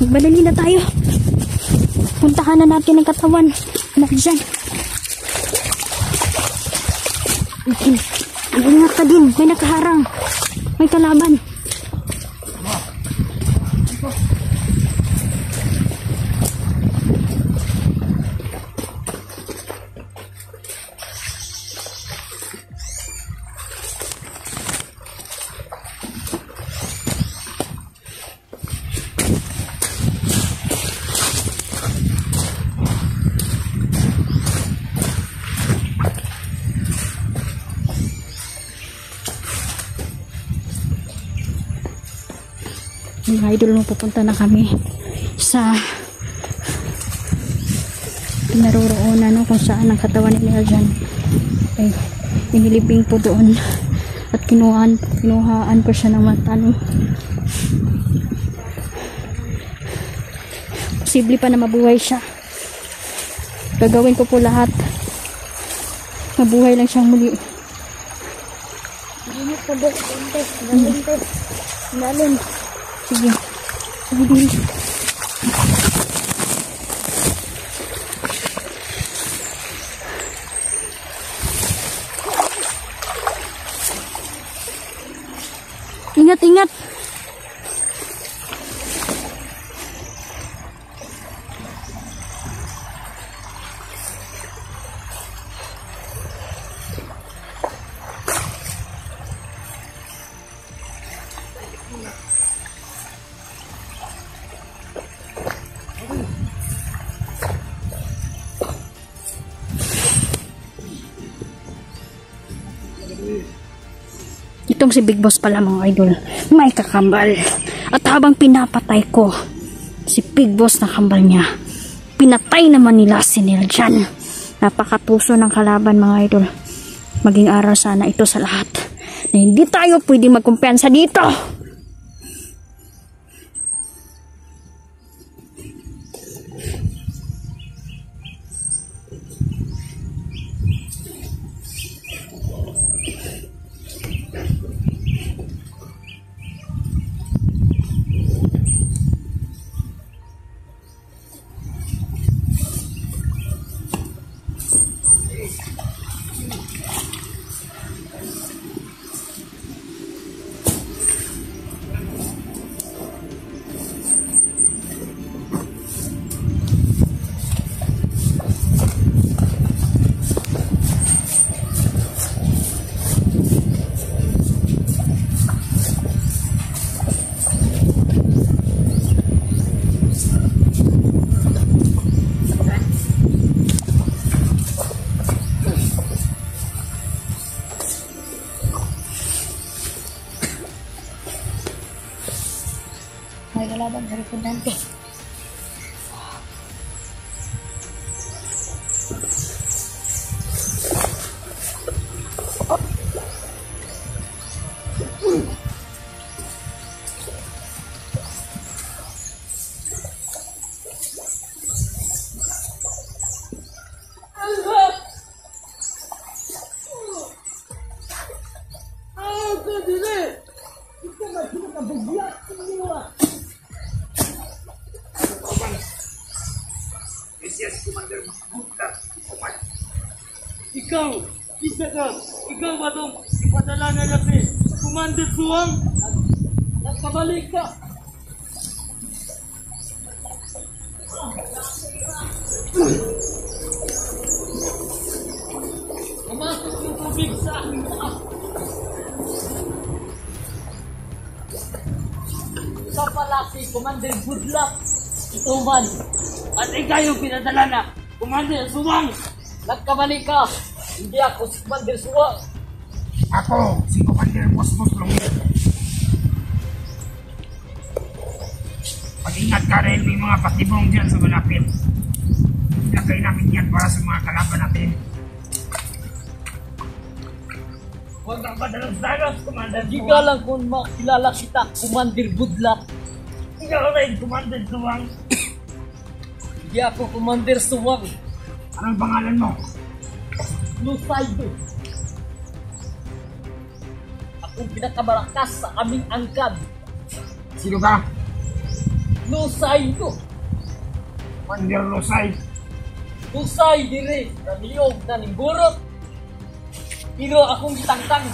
Magmadali na tayo. Puntahan na natin ang katawan. Anak dyan. Ingat ka din. May nakaharang. May kalaban. Mga idol, pupunta na kami sa pinaroroonan kung saan ang katawan ni Eljan ay inilibing po doon at kinuhaan po siya ng mata. Posible pa na mabuhay siya. Gagawin ko po lahat. Mabuhay lang siyang muli. Ingat ka ba? Lalim. Sige. Sige din. Ingat, ingat. Itong si Big Boss pala mga idol, may kakambal. At habang pinapatay ko si Big Boss na kambal niya, pinatay naman nila si Eljan. Napakatuso ng kalaban mga idol. Maging aral sana ito sa lahat na hindi tayo pwede magkumpiyansa dito. May kalaban sa likod natin. Ikaw, isa ka, ikaw ba itong ipadala na natin? Commander Suwang, nagkabalik ka. Pumasok yung tubig sa aking taas. Sa pala si Commander Goodluck, ito man. At ikaw yung pinadala na, Commander Suwang. Nagkabalik ka! Hindi ako si Commander Suwang! Ako, si Commander Mosmos Longit. Pag-ingat ka rin, may mga patibong dyan sa malapit. Ilagay namin yan para sa mga kalaban natin. Huwag kang padalos-dalos, Commander Suwang! Hindi ka lang kung makilala kita, Commander Goodluck. Ikaw rin, Commander Suwang. Hindi ako Commander Suwang. Anong pangalan mo? Lucido. Akong pinakamalakas sa aming angkan. Sino ka? Lusay ko. Commander Losay. Lusay dire. Naliyog na ning burot. Pero akong gitangtang.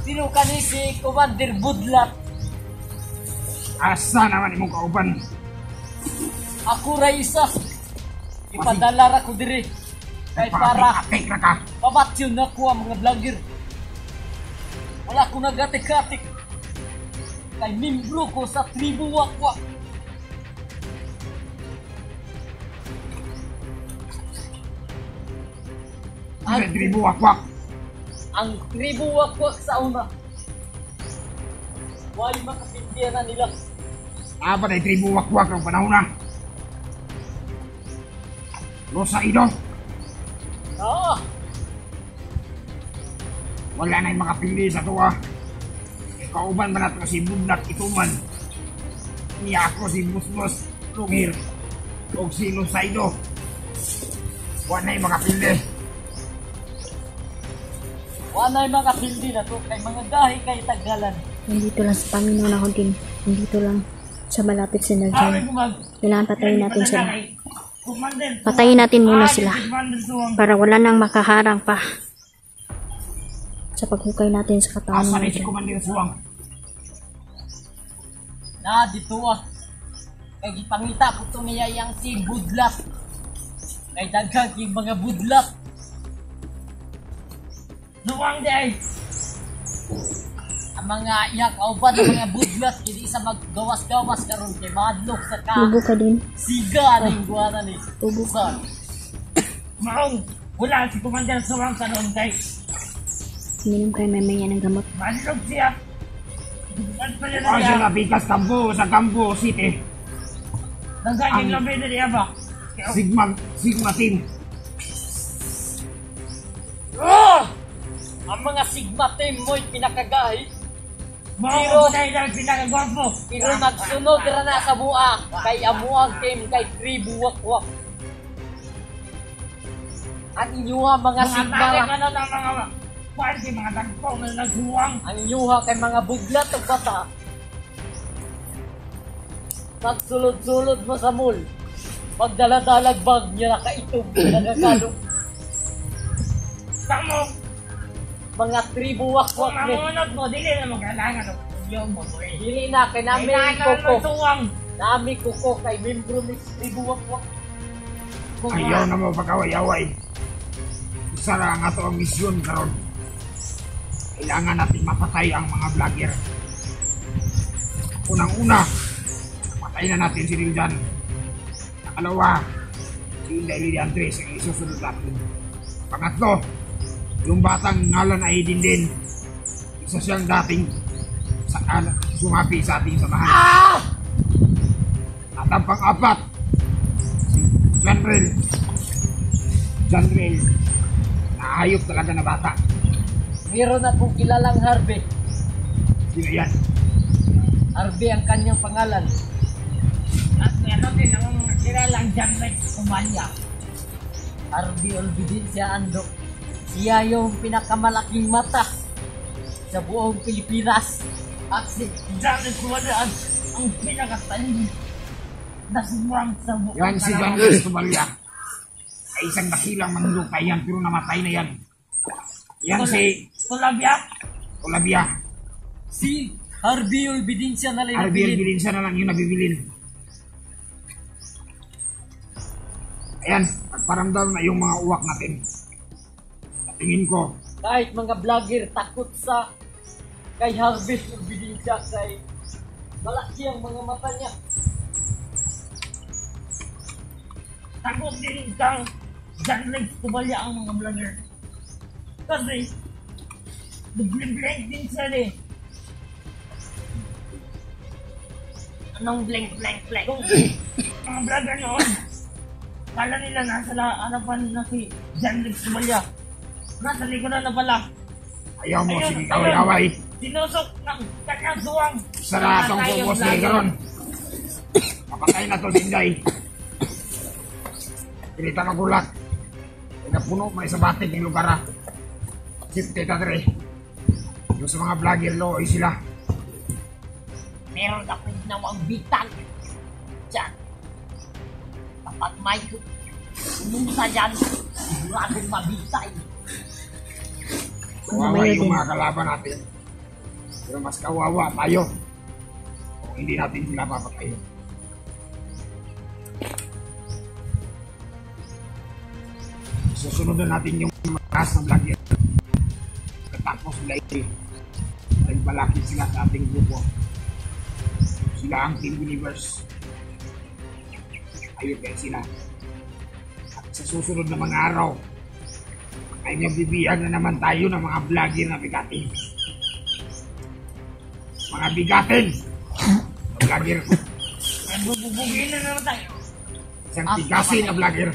Sino kani si Commander Budlat? Asa naman imong kauban? Ako ra isa. Ipadala ra ko dire. Kay para Atik na ka. pabatsyon na ko ang mga vlogger. Wala ko nagatik-atik. Kay membro ko sa tribu Wakwak. Sa tribu Wakwak. Ang tribu Wakwak sa una. Why makapindihan na nila. Apa na tribu Wakwak ang panahon na? Losaido. Ah, Wala na yung makapili sa tuwa. Kauban ba nato si Budlat Ituman? Niya ako si Musmos Lungir. O si Losaido. Wala na yung makapili. wala yung mga pildi na to. Kay mga gahi kay Tagalan. Nandito lang sa Panginoon ako din. Nandito lang sa malapit si Nerjan. Kailangan patayin natin sila. Patayin natin muna sila. Para wala nang makaharang pa sa paghukay natin sa katawan Asa ng na si Nerjan. Commander Suwang? Na dito ah. Kay gipangita ko to niya yang si Budlat. Kay daghang yung mga budlat. Nuwang day. Ang mga iyak kauban ng mga budlat hindi sa maggawas-gawas karon kay madlok sa ka. Tubo ka din. Siga na yung buwana ni. Tubo ka. Maong, wala si Commander Suwang sa noon guys. Minom kayo mamaya ng gamot. Madlog siya. Siya nabikas sa Campo City. Nagaging labi na niya ba? Sigma team. Oh! Ang mga Sigma team mo'y pinakagahi. Pero dahil pinakagwapo. Pero nagsunod ra na sa buak. Kay amuang team kay tribu Wakwak. Ang inyuha mga Sigma. Ano ng mga party, mga tagpo na nagsuwang. Ang inyuha kay mga buglat o bata. Magsulod-sulod mo sa mall. Pagdala-dalag bag niya nakaitog. Nagagalo. Tamo, Mga tribu Wakwak ni. mamunod mo, dili na mo kailangan ng yung mo. Dili na kay nami Kailangan kuko. magsuwang. Nami kuko kay membro ni tribu Wakwak. Ayaw na mo pagkaway-away. Isa ra nga to ang misyon karon. Kailangan natin mapatay ang mga vlogger. Unang-una, patay na natin si Riljan. Pangalawa, si Inday Liliantre sa isusunod natin. Pangatlo, yung batang ngalan ay din. Isa siyang dating sumapi sa ating samahan. At ang pang-apat, si Janrel, naayop talaga na bata. Meron akong kilalang Harvey. Sino yan? Harvey ang kanyang pangalan. At meron din ang mga kilalang Janrel Umalya. Harvey Olvidencia Andok. Siya yung pinakamalaking mata sa buong Pilipinas. At si Janrel Umalya ang pinakatayin na sumurang sa buong yan si Janrel Umalya. Ay isang dakilang manlukay yan pero namatay na yan. Yan si Olabia. si Harvey Olvidencia na lang Arbiel nabilin. bilin siya na lang yung nabibilin. Ayan, pagparamdam na yung mga uwak natin. Sa tingin ko, Kahit mga vlogger takot sa kay Harvey Olvidencia kay malaki ang mga mata niya. takot din kang Janrel Umalya ang mga vlogger. Kasi, blank din siya eh. Anong blank? Mga vlogger noon, kala nila nasa harapan na si Janrel Umalya. Nasa likuran na pala. Ayaw mo, sige kaway-away. Sinusok ng kanyang suwang. Saratong focus na karon. Kapatay na to, Dinday. Pinita ng gulat. Pinapuno, may sabatin yung lugar ha. Sip, teta tre. Yung sa mga vlogger, looy sila. meron akong ginawang bitag. Diyan. Kapag may pumunta yan, siguradong mabitay. Kawawa yung mga kalaban natin. Pero mas kawawa tayo kung hindi natin sila papatayin. Susunod na natin yung matas ng vlogger. Katapos sila ay malaki sila sa ating grupo. Sila ang Team Universe. Ayun kayo sila. At sa susunod na mga araw ay nabibiyag na naman tayo ng mga vlogger na bigatin. Mga bigatin! Vlogger ko. Ay, bubugin na naman tayo. Isang tigasin na vlogger.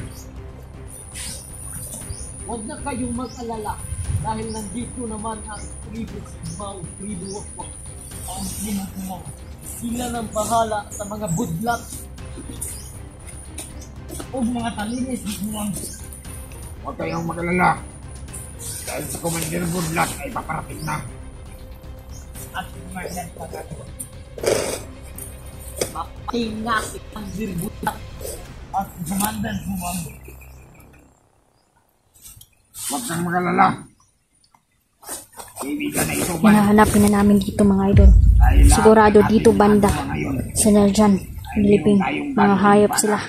Huwag na kayong mag-alala dahil nandito naman ang tribu Sigmaw, tribu Wakwak. Ang tribu mo. Sila nang bahala sa mga budlak O mga talinis, buwang. Huwag kayong mag-alala. Dahil sa Commander Budlak ay paparating na. At kumain pa natin. Matinga ang dirbulak. At kumandan buwang. Huwag kang mag-alala. Kaibigan na ito ba? Hinahanapin na namin dito mga idol. Sigurado dito banda. Sila dyan. Niliping. Mga hayop sila.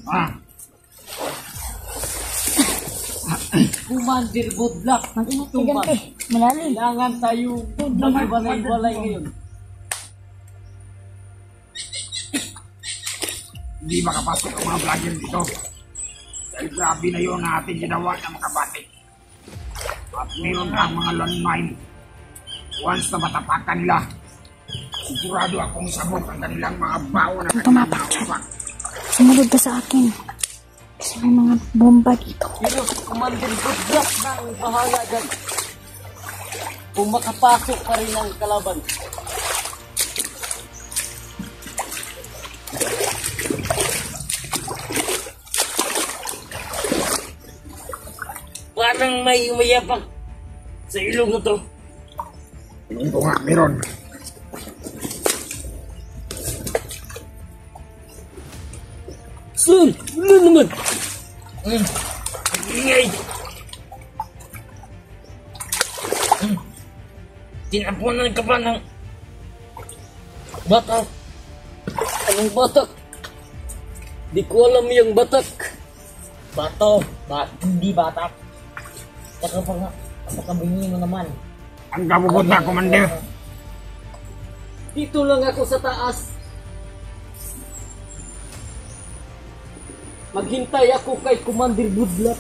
Ah, Commander Budlak. Tuman. Malalim. Kailangan tayo maghiwalay-walay ngayon. hindi makapasok ang mga vlogger dito. Dahil grabe na yun na ating ginawa na makabati. At meron kang mga landmine. Once na matapakan nila, sigurado akong sabot ang kanilang mga bao na Tumapak. Sumunod ka sa akin. Kasi may mga bomba dito. Pero Commander Budlak na ang bahala dyan. Kung makapasok pa rin ang kalaban. Parang may umayabang sa ilong na to. tingin ko nga, meron. Son! Wala naman! Ingay! Tinapunan ka ba ng batak? Anong batak? Di ko alam yung batak. Bato! Hindi batak. Saka pa nga, kapakabingi mo naman. Ang kabubot na, Commander. Dito lang ako sa taas. Maghintay ako kay Commander Budlak.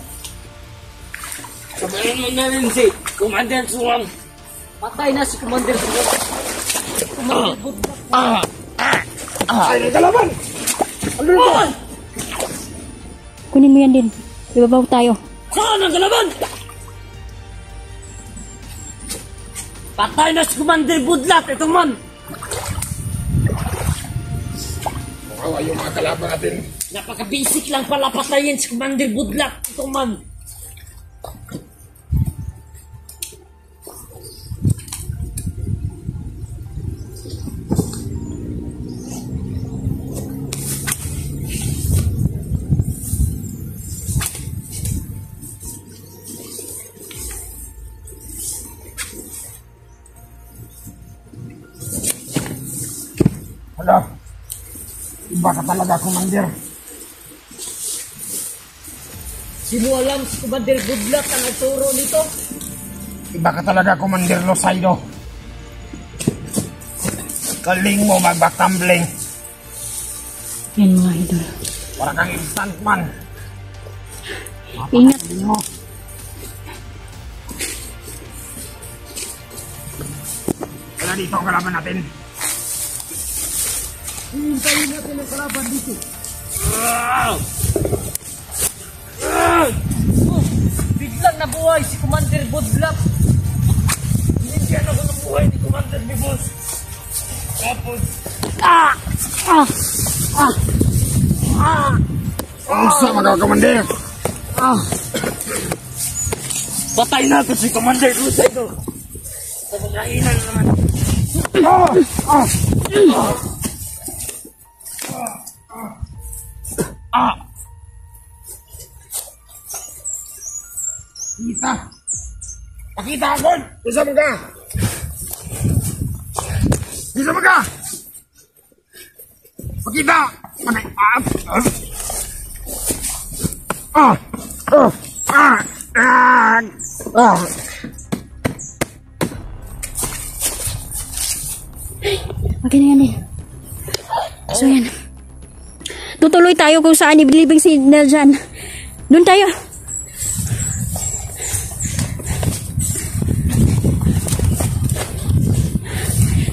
Sabayan mo na rin si Commander Suwang. Patay na si Commander Budlak. Commander Budlak. Ay, may kalaban! Ano ito? Kunin mo yan din. Ibabaw tayo. Saan ang kalaban? Patay na si Commander Budlak. Ito man. Kawawa yung mga kalaban natin. Napaka-basic lang pala patayin si Commander Budlak. Ito man. Hala, iba ka talaga, Commander. Sino alam si Commander Budlak ang nagturo nito? Iba ka talaga, Commander Losaido. Galing mo magbakambling. Yan mga idol. Para kang instant man. Ingat. Galing mo. Kaya dito ang kalaban natin. Hintayin natin ang kalaban dito. Oh, biglang nabuhay si Commander Budlak. Binigyan ako ng buhay ni Commander ni Boss. Tapos, Ang sa mga Commander. Patay natin si Commander Rusa ito. Sa pagkainan naman. Kita. Pakita ako. Bisa mo ka. Bisa mo ka. Pakita. Okay na yan eh. So yan. Tutuloy tayo kung saan ibilibing signal dyan. Doon tayo.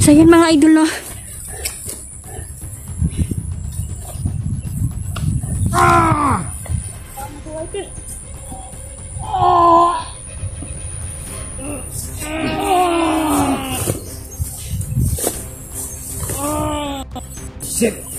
So yan mga idol, no? Shit.